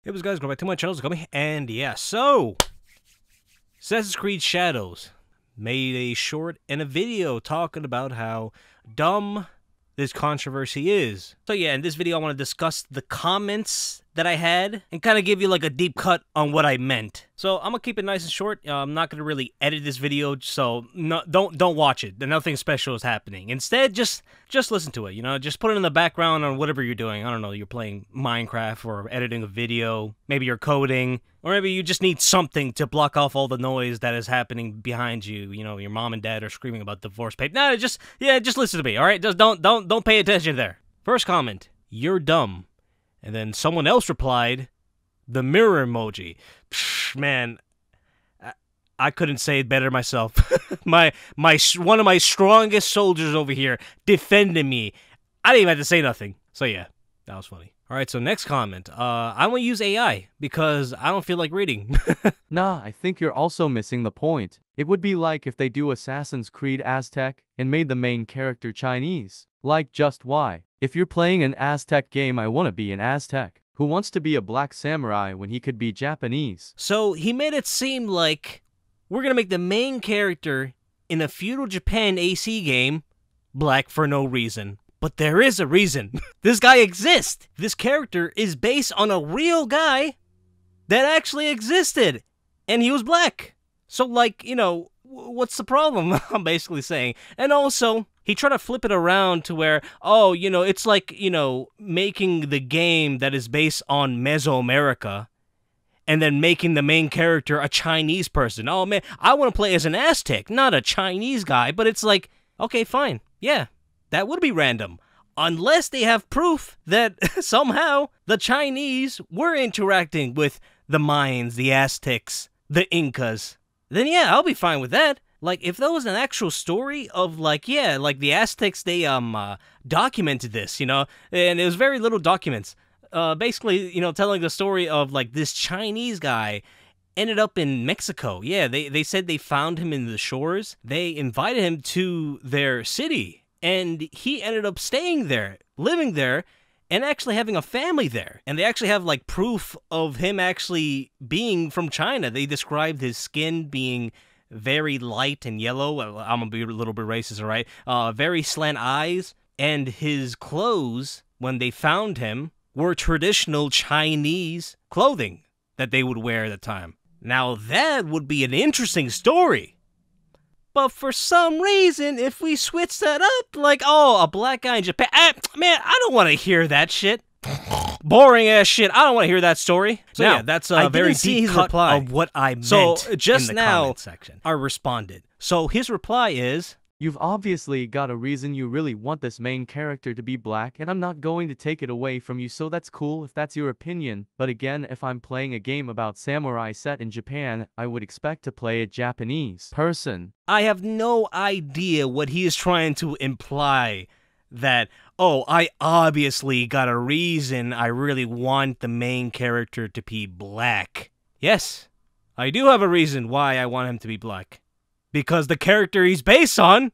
Hey, what's up, guys? Go back to my channel, and yeah, so Assassin's Creed Shadows made a short and a video talking about how dumb this controversy is. So yeah, in this video I want to discuss the comments that I had and kind of give you like a deep cut on what I meant. So I'm gonna keep it nice and short. I'm not gonna really edit this video, so don't watch it. Nothing special is happening. Instead, just listen to it. You know, just put it in the background on whatever you're doing. I don't know, you're playing Minecraft or editing a video. Maybe you're coding, or maybe you just need something to block off all the noise that is happening behind you. You know, your mom and dad are screaming about divorce papers. Nah, just listen to me. All right, just don't pay attention there. First comment: you're dumb. And then someone else replied, the mirror emoji. Psh, man, I couldn't say it better myself. one of my strongest soldiers over here defended me. I didn't even have to say nothing. So yeah, that was funny. All right, so next comment. I want to use AI because I don't feel like reading. Nah, I think you're also missing the point. It would be like if they do Assassin's Creed Aztec and made the main character Chinese. Like, just why? If you're playing an Aztec game, I want to be an Aztec. Who wants to be a black samurai when he could be Japanese? So he made it seem like we're going to make the main character in a feudal Japan AC game black for no reason. But there is a reason. This guy exists. This character is based on a real guy that actually existed. And he was black. So, like, you know, what's the problem? I'm basically saying. And also, he tried to flip it around to where, oh, you know, it's like, you know, making the game that is based on Mesoamerica and then making the main character a Chinese person. Oh, man, I want to play as an Aztec, not a Chinese guy. But it's like, okay, fine. Yeah, that would be random. Unless they have proof that somehow the Chinese were interacting with the Mayans, the Aztecs, the Incas. Then yeah, I'll be fine with that. Like, if there was an actual story of, like, yeah, like the Aztecs, they, documented this, you know, and it was very little documents. Basically, you know, telling the story of, like, this Chinese guy ended up in Mexico. Yeah, they said they found him in the shores. They invited him to their city, and he ended up staying there, living there, and actually having a family there. And they actually have, like, proof of him actually being from China. They described his skin being very light and yellow. I'm gonna be a little bit racist, all right? Very slant eyes. And his clothes, when they found him, were traditional Chinese clothing that they would wear at the time. Now, that would be an interesting story. But for some reason, if we switch that up, like, oh, a black guy in Japan, man, I don't want to hear that shit. Boring ass shit. I don't want to hear that story. So now, yeah, that's a very deep cut of what I meant. So just in the comment section, I responded. So his reply is, you've obviously got a reason you really want this main character to be black, and I'm not going to take it away from you, so that's cool if that's your opinion. But again, if I'm playing a game about samurai set in Japan, I would expect to play a Japanese person. I have no idea what he is trying to imply. That, oh, I obviously got a reason I really want the main character to be black. Yes, I do have a reason why I want him to be black. Because the character he's based on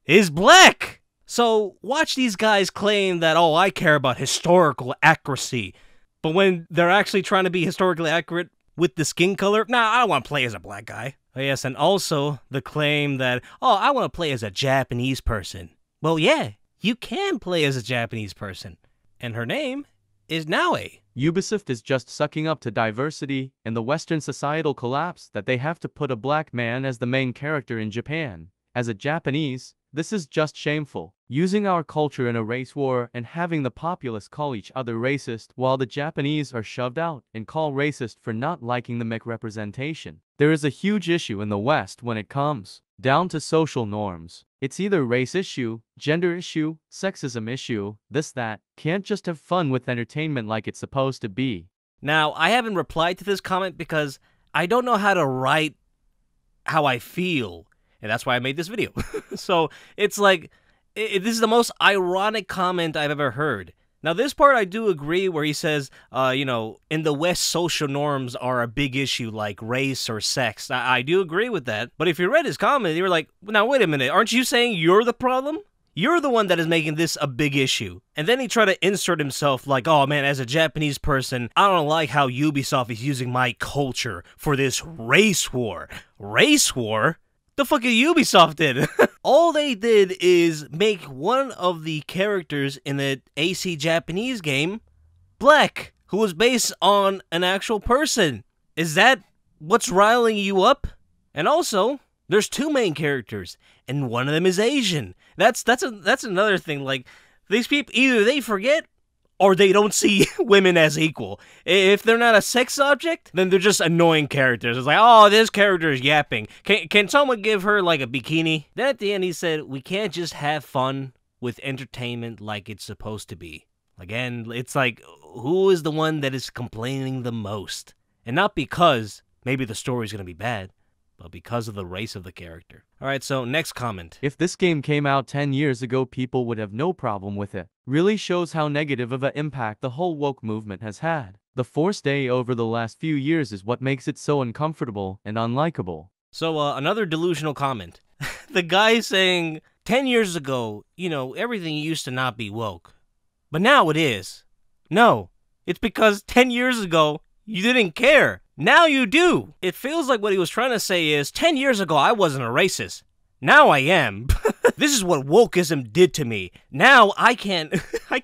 is black. So watch these guys claim that, oh, I care about historical accuracy. But when they're actually trying to be historically accurate with the skin color, nah, I don't want to play as a black guy. Oh, yes, and also the claim that, oh, I want to play as a Japanese person. Well, yeah. You can play as a Japanese person, and her name is Naue. Ubisoft is just sucking up to diversity and the Western societal collapse that they have to put a black man as the main character in Japan. As a Japanese, this is just shameful. Using our culture in a race war and having the populace call each other racist while the Japanese are shoved out and called racist for not liking the mech representation. There is a huge issue in the West when it comes down to social norms. It's either race issue, gender issue, sexism issue, this, that. Can't just have fun with entertainment like it's supposed to be. Now, I haven't replied to this comment because I don't know how to write how I feel. And that's why I made this video. So, it's like, this is the most ironic comment I've ever heard. Now, this part I do agree where he says, you know, in the West, social norms are a big issue like race or sex. I do agree with that. But if you read his comment, you were like, now, wait a minute. Aren't you saying you're the problem? You're the one that is making this a big issue. And then he tried to insert himself like, oh man, as a Japanese person, I don't like how Ubisoft is using my culture for this race war. Race war? The fuck Ubisoft did? All they did is make one of the characters in the AC Japanese game black, who was based on an actual person. Is that what's riling you up? And also, there's two main characters, and one of them is Asian. That's another thing. Like, these people, either they forget or they don't see women as equal. If they're not a sex object, then they're just annoying characters. It's like, oh, this character is yapping. Can someone give her, like, a bikini? Then at the end, he said, we can't just have fun with entertainment like it's supposed to be. Again, it's like, who is the one that is complaining the most? And not because maybe the story's gonna be bad, but because of the race of the character. Alright, so next comment. If this game came out 10 years ago, people would have no problem with it. Really shows how negative of an impact the whole woke movement has had. The forced A over the last few years is what makes it so uncomfortable and unlikable. So, another delusional comment. The guy saying, 10 years ago, you know, everything used to not be woke. But now it is. No, it's because 10 years ago, you didn't care. Now you do. It feels like what he was trying to say is, 10 years ago I wasn't a racist. Now I am. This is what wokeism did to me. Now I can't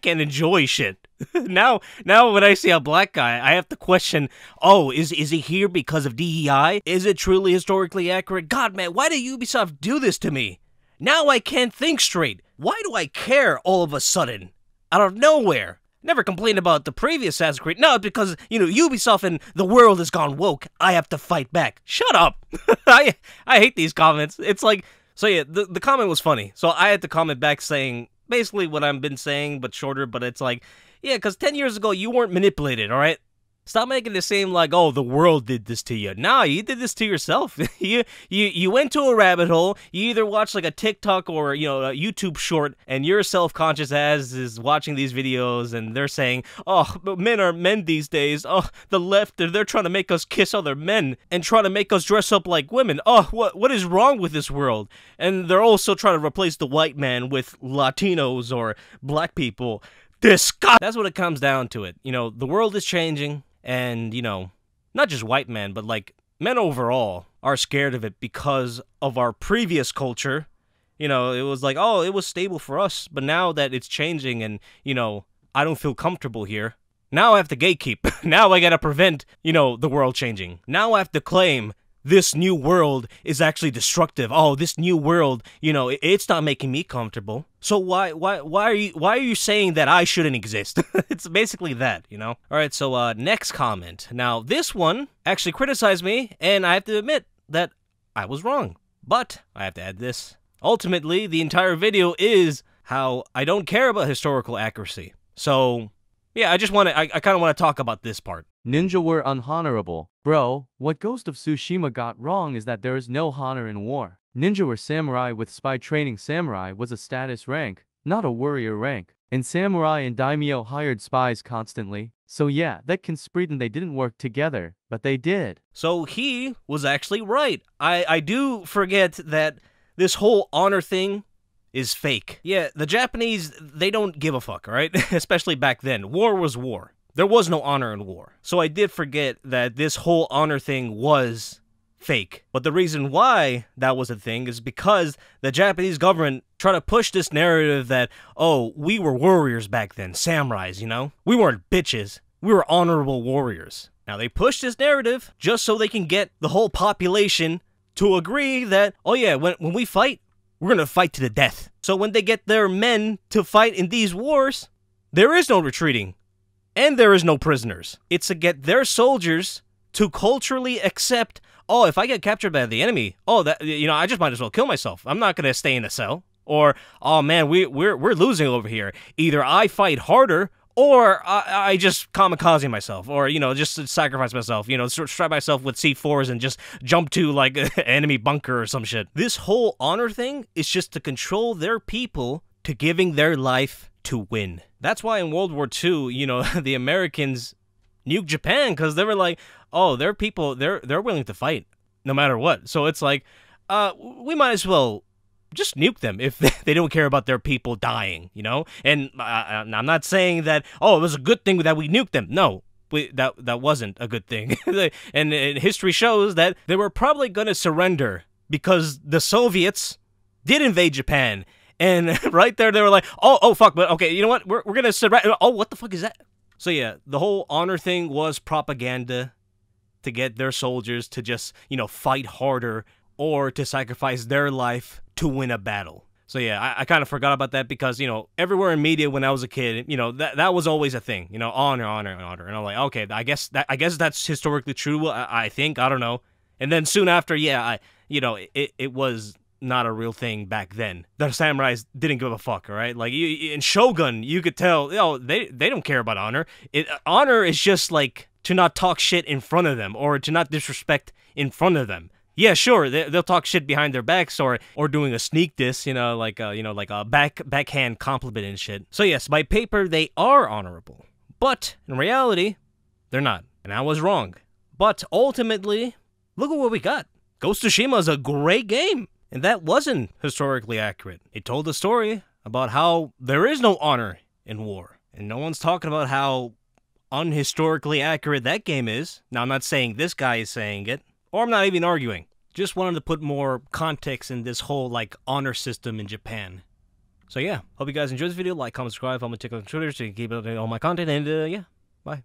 enjoy shit. Now when I see a black guy, I have to question, oh, is he here because of DEI? Is it truly historically accurate? God, man, why did Ubisoft do this to me? Now I can't think straight. Why do I care all of a sudden? Out of nowhere. Never complained about the previous Assassin's Creed. No, because, you know, Ubisoft and the world has gone woke. I have to fight back. Shut up. I hate these comments. It's like, so yeah, the comment was funny. So I had to comment back saying basically what I've been saying, but shorter. But it's like, yeah, because 10 years ago, you weren't manipulated, all right? Stop making it seem like, oh, the world did this to you. Nah, you did this to yourself. you went to a rabbit hole. You either watched like a TikTok or, you know, a YouTube short, and you're self-conscious as is watching these videos, and they're saying, oh, men are men these days. Oh, the left, they're trying to make us kiss other men and trying to make us dress up like women. Oh, what is wrong with this world? And they're also trying to replace the white man with Latinos or black people. Disgust. That's what it comes down to it. You know, the world is changing. And, you know, not just white men, but, like, men overall are scared of it because of our previous culture. You know, it was like, oh, it was stable for us, but now that it's changing and, you know, I don't feel comfortable here, now I have to gatekeep. Now I gotta prevent, you know, the world changing. Now I have to claim this new world is actually destructive. Oh, this new world, you know, it's not making me comfortable. So why are you saying that I shouldn't exist? It's basically that, you know? All right, so next comment. Now, this one actually criticized me, and I have to admit that I was wrong. But I have to add this. Ultimately, the entire video is how I don't care about historical accuracy. So, yeah, I kind of want to talk about this part. Ninja were unhonorable. Bro, what Ghost of Tsushima got wrong is that there is no honor in war. Ninja were samurai with spy training. Samurai was a status rank, not a warrior rank. And samurai and daimyo hired spies constantly. So yeah, that can spread and they didn't work together, but they did. So he was actually right. I do forget that this whole honor thing is fake. Yeah, the Japanese, they don't give a fuck, right? Especially back then. War was war. There was no honor in war. So I did forget that this whole honor thing was fake. But the reason why that was a thing is because the Japanese government tried to push this narrative that, oh, we were warriors back then, samurais, you know? We weren't bitches. We were honorable warriors. Now they pushed this narrative just so they can get the whole population to agree that, oh yeah, when we fight, we're gonna fight to the death. So when they get their men to fight in these wars, there is no retreating. And there is no prisoners. It's to get their soldiers to culturally accept, oh, if I get captured by the enemy, oh, that, you know, I just might as well kill myself. I'm not gonna stay in a cell. Or, oh man, we're losing over here. Either I fight harder, or I just kamikaze myself, or, you know, just sacrifice myself, you know, strap myself with C4s and just jump to, like, an enemy bunker or some shit. This whole honor thing is just to control their people to giving their life to win. That's why in World War II, you know, the Americans nuked Japan, because they were like, oh, their people, they're willing to fight no matter what. So it's like, we might as well just nuke them if they don't care about their people dying, you know? And I'm not saying that, oh, it was a good thing that we nuked them. No, that wasn't a good thing. and history shows that they were probably going to surrender because the Soviets did invade Japan. And right there, they were like, oh, fuck, but okay, you know what? We're going to surrender. Oh, what the fuck is that? So yeah, the whole honor thing was propaganda to get their soldiers to just, you know, fight harder or to sacrifice their life to win a battle. So yeah, I kind of forgot about that because, you know, everywhere in media when I was a kid, you know, that was always a thing, you know, honor. And I'm like, okay, I guess that's historically true. I think, I don't know. And then soon after, yeah, it was not a real thing back then. The samurais didn't give a fuck, all right? Like in Shogun, you could tell, they don't care about honor. Honor is just like to not talk shit in front of them or to not disrespect in front of them. Yeah, sure, they'll talk shit behind their backs or doing a sneak diss, like a backhand compliment and shit. So yes, by paper they are honorable, but in reality, they're not. And I was wrong. But ultimately, look at what we got. Ghost of Tsushima is a great game, and that wasn't historically accurate. It told a story about how there is no honor in war, and no one's talking about how unhistorically accurate that game is. Now, I'm not saying this guy is saying it, or I'm not even arguing. Just wanted to put more context in this whole, like, honor system in Japan. So yeah, hope you guys enjoyed this video. Like, comment, subscribe, follow me on TikTok and Twitter so you can keep up with all my content, and yeah, bye.